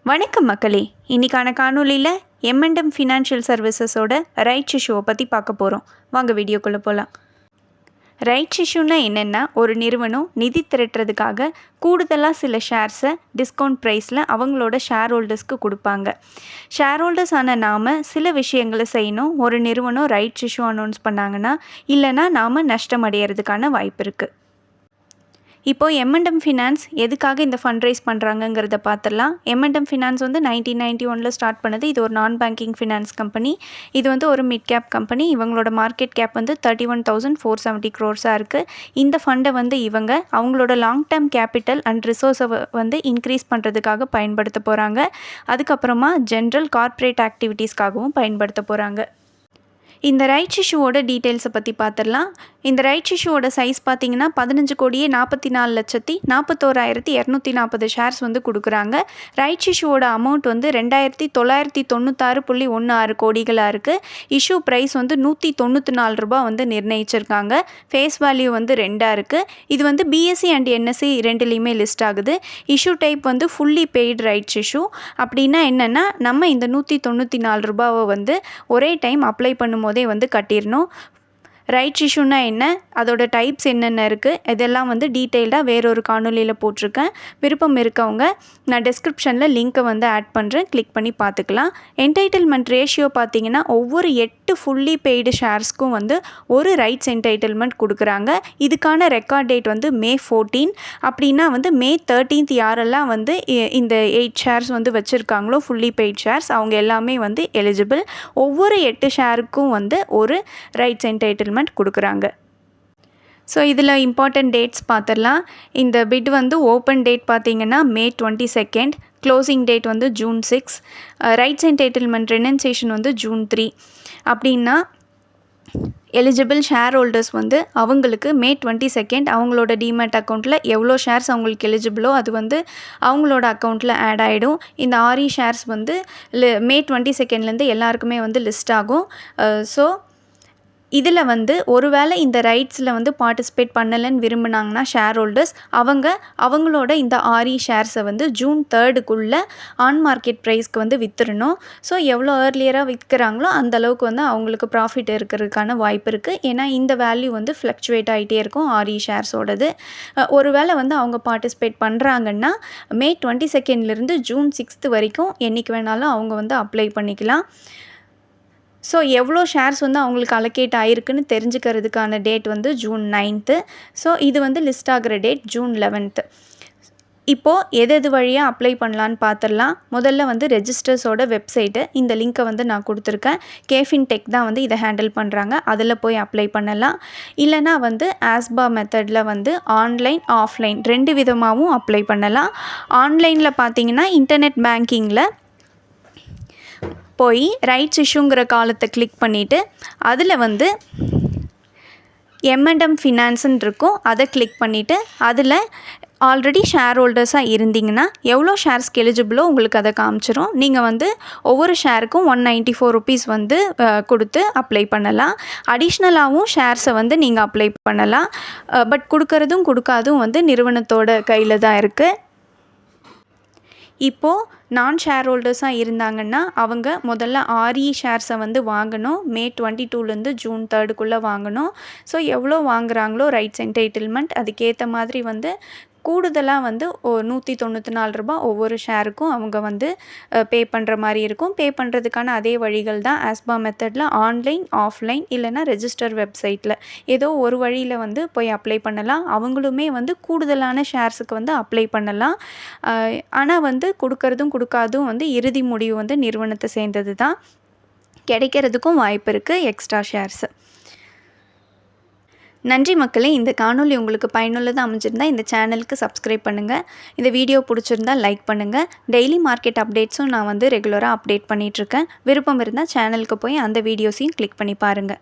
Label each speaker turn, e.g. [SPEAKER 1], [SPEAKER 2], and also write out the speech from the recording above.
[SPEAKER 1] வணக்கம் மக்களே, இன்றைக்கான காணொலியில் M&M ஃபினான்ஷியல் சர்வீசஸோட ரைட்ஸ் இஷ்யூவை பற்றி பார்க்க போகிறோம். வாங்க வீடியோக்குள்ளே போகலாம். ரைட்ஸ் இஷ்யூன்னா என்னென்னா, ஒரு நிறுவனம் நிதி திரட்டுறதுக்காக கூடுதலாக சில ஷேர்ஸை டிஸ்கவுண்ட் ப்ரைஸில் அவங்களோட ஷேர் ஹோல்டர்ஸ்க்கு கொடுப்பாங்க. ஷேர் ஹோல்டர்ஸ் ஆன நாம் சில விஷயங்களை செய்யணும். ஒரு நிறுவனம் ரைட்ஸ் இஷ்யூ அனௌன்ஸ் பண்ணாங்கன்னா, இல்லைனா நாம் நஷ்டம் அடைகிறதுக்கான வாய்ப்பு இருக்குது. இப்போது M&M ஃபினான்ஸ் எதுக்காக இந்த ஃபண்ட் ரைஸ் பண்ணுறாங்கங்கிறத பார்த்துடலாம். M&M ஃபினான்ஸ் 1991 ஸ்டார்ட் பண்ணது. இது ஒரு நான் பேங்கிங் ஃபினான்ஸ் கம்பெனி. இது ஒரு மிட் கேப் கம்பெனி. இவங்களோட மார்க்கெட் கேப் 31,470 crores இருக்குது. இந்த ஃபண்டை இவங்க அவங்களோட லாங் டேர்ம் கேபிட்டல் அண்ட் ரிசோர்ஸை இன்க்ரீஸ் பண்ணுறதுக்காக பயன்படுத்த போகிறாங்க. அதுக்கப்புறமா ஜென்ரல் கார்ப்பரேட் ஆக்டிவிட்டீஸ்க்காகவும் பயன்படுத்த போகிறாங்க. இந்த ரைட்ஸ் இஷ்யூவோட டீட்டெயில்ஸை பற்றி பார்த்துடலாம். இந்த ரைட்ஸ் இஷ்யூவோட சைஸ் பார்த்திங்கன்னா 15,44,41,240 ஷேர்ஸ் கொடுக்குறாங்க. ரைட்ஸ் இஷ்யூவோட அமௌண்ட் 2,996.16 கோடிகளாக இருக்குது. இஷ்யூ ப்ரைஸ் ₹194 நிர்ணயிச்சிருக்காங்க. ஃபேஸ் வேல்யூ 2 இருக்குது. இது BSE அண்ட் NSE ரெண்டுலேயுமே லிஸ்ட் ஆகுது. Issue type fully paid rights issue. அப்படின்னா என்னென்னா, நம்ம இந்த ₹194 ஒரே டைம் அப்ளை பண்ணும்போதே கட்டிடணும். ரைட்ஸ் இஷ்யூனா என்ன, அதோட டைப்ஸ் என்னென்ன இருக்குது, இதெல்லாம் டீட்டெயில்டாக வேறொரு காணொலியில் போட்டிருக்கேன். விருப்பம் இருக்கவங்க நான் டிஸ்கிரிப்ஷனில் லிங்க்கை ஆட் பண்ணுறேன், கிளிக் பண்ணி பார்த்துக்கலாம். என்டைட்டில்மெண்ட் ரேஷியோ பார்த்திங்கன்னா, ஒவ்வொரு 8 ஃபுல்லி பெய்டு ஷேர்ஸ்க்கும் ஒரு ரைட்ஸ் என்டைட்டில்மெண்ட் கொடுக்குறாங்க. இதுக்கான ரெக்கார்ட் டேட் May 14. அப்படின்னா May 13 யாரெல்லாம் இந்த 8 ஷேர்ஸ் வச்சுருக்காங்களோ ஃபுல்லி பெய்டு ஷேர்ஸ், அவங்க எல்லாமே எலிஜிபிள். ஒவ்வொரு 8 ஷேருக்கும் ஒரு ரைட்ஸ் என்டைட்டில்மெண்ட் கொடுக்குறாங்க. ஸோ இதில் இம்பார்ட்டன்ட் டேட்ஸ் பார்த்துடலாம். இந்த பிட் ஓப்பன் டேட் பார்த்திங்கன்னா May 22, closing date June 6, rights entitlement renunciation June 3. அப்படின்னா எலிஜிபிள் ஷேர் ஹோல்டர்ஸ் அவங்களுக்கு May 22 அவங்களோட டிமேட் அக்கௌண்ட்டில் எவ்வளோ ஷேர்ஸ் அவங்களுக்கு எலிஜிபிளோ அது அவங்களோட அக்கௌண்ட்டில் ஆட் ஆகிடும். இந்த RE ஷேர்ஸ் May 22 எல்லாருக்குமே லிஸ்ட் ஆகும். ஸோ இதில் ஒருவேளை இந்த ரைட்ஸில் பார்ட்டிசிபேட் பண்ணலைன்னு விரும்பினாங்கன்னா ஷேர் ஹோல்டர்ஸ் அவங்களோட இந்த RE ஷேர்ஸை June 3 ஆன் மார்க்கெட் ப்ரைஸ்க்கு விற்றுறணும். ஸோ எவ்வளோ ஏர்லியராக விற்கிறாங்களோ அந்தளவுக்கு அவங்களுக்கு ப்ராஃபிட் இருக்கிறதுக்கான வாய்ப்பு இருக்குது. ஏன்னா இந்த வேல்யூ ஃப்ளக்சுவேட் ஆகிட்டே இருக்கும் RE ஷேர்ஸோடது. ஒருவேளை அவங்க பார்ட்டிசிபேட் பண்ணுறாங்கன்னா May 22 June 6 வரைக்கும் என்றைக்கு வேணாலும் அவங்க அப்ளை பண்ணிக்கலாம். ஸோ எவ்வளோ ஷேர்ஸ் அவங்களுக்கு அலோகேட் ஆகிருக்குன்னு தெரிஞ்சுக்கிறதுக்கான டேட் June 9. ஸோ இது லிஸ்ட் ஆகிற டேட் June 11. இப்போது எது வழியாக அப்ளை பண்ணலான்னு பார்த்துடலாம். முதல்ல ரெஜிஸ்டர்ஸோட வெப்சைட்டு, இந்த லிங்க்கை நான் கொடுத்துருக்கேன். கேஃபின் டெக் தான் இதை ஹேண்டில் பண்ணுறாங்க. அதில் போய் அப்ளை பண்ணலாம். இல்லைனா ஆஸ்பா மெத்தடில் ஆன்லைன் ஆஃப்லைன் 2 விதமாகவும் அப்ளை பண்ணலாம். ஆன்லைனில் பார்த்தீங்கன்னா இன்டர்நெட் பேங்கிங்கில் போய் ரைட்ஸ் இஷ்யூங்கிற காலத்தை கிளிக் பண்ணிவிட்டு அதில் M&M ஃபினான்ஸுன்னு இருக்கும், அதை கிளிக் பண்ணிவிட்டு அதில் ஆல்ரெடி ஷேர் ஹோல்டர்ஸாக இருந்தீங்கன்னா எவ்வளோ ஷேர்ஸ்க்கு எலிஜிபிளோ உங்களுக்கு அதை காமிச்சிரும். நீங்கள் ஒவ்வொரு ஷேருக்கும் ₹194 கொடுத்து அப்ளை பண்ணலாம். அடிஷ்னலாகவும் ஷேர்ஸை நீங்கள் அப்ளை பண்ணலாம். பட் கொடுக்கறதும் கொடுக்காதும் நிறுவனத்தோட கையில் தான் இருக்குது. இப்போது நான் ஷேர் ஹோல்டர்ஸாக இருந்தாங்கன்னா அவங்க முதல்ல RE ஷேர்ஸை வாங்கணும். May 22 June 3 வாங்கணும். ஸோ எவ்வளோ வாங்குகிறாங்களோ ரைட்ஸ் என்டைட்டில்மெண்ட் அதுக்கேற்ற மாதிரி கூடுதலாக ₹194 ஒவ்வொரு ஷேருக்கும் அவங்க பே பண்ணுற மாதிரி இருக்கும். பே பண்ணுறதுக்கான அதே வழிகள் தான் ஆஸ்பா மெத்தடில் ஆன்லைன் ஆஃப்லைன் இல்லைனா ரெஜிஸ்டர் வெப்சைட்டில் ஏதோ ஒரு வழியில் போய் அப்ளை பண்ணலாம். அவங்களுமே கூடுதலான ஷேர்ஸுக்கு அப்ளை பண்ணலாம். ஆனால் கொடுக்கறதும் கொடுக்காதும் இறுதி முடிவு நிறுவனத்தை சேர்ந்தது தான். கிடைக்கிறதுக்கும் வாய்ப்பு இருக்குது எக்ஸ்ட்ரா ஷேர்ஸு. நன்றி மக்களே. இந்த காணொலி உங்களுக்கு பயனுள்ளதாக அமைஞ்சிருந்தால் இந்த சேனலுக்கு சப்ஸ்கிரைப் பண்ணுங்கள். இந்த வீடியோ பிடிச்சிருந்தால் லைக் பண்ணுங்கள். டெய்லி மார்க்கெட் அப்டேட்ஸும் நான் ரெகுலராக அப்டேட் பண்ணிகிட்ருக்கேன். விருப்பம் இருந்தால் சேனலுக்கு போய் அந்த வீடியோஸையும் கிளிக் பண்ணி பாருங்கள்.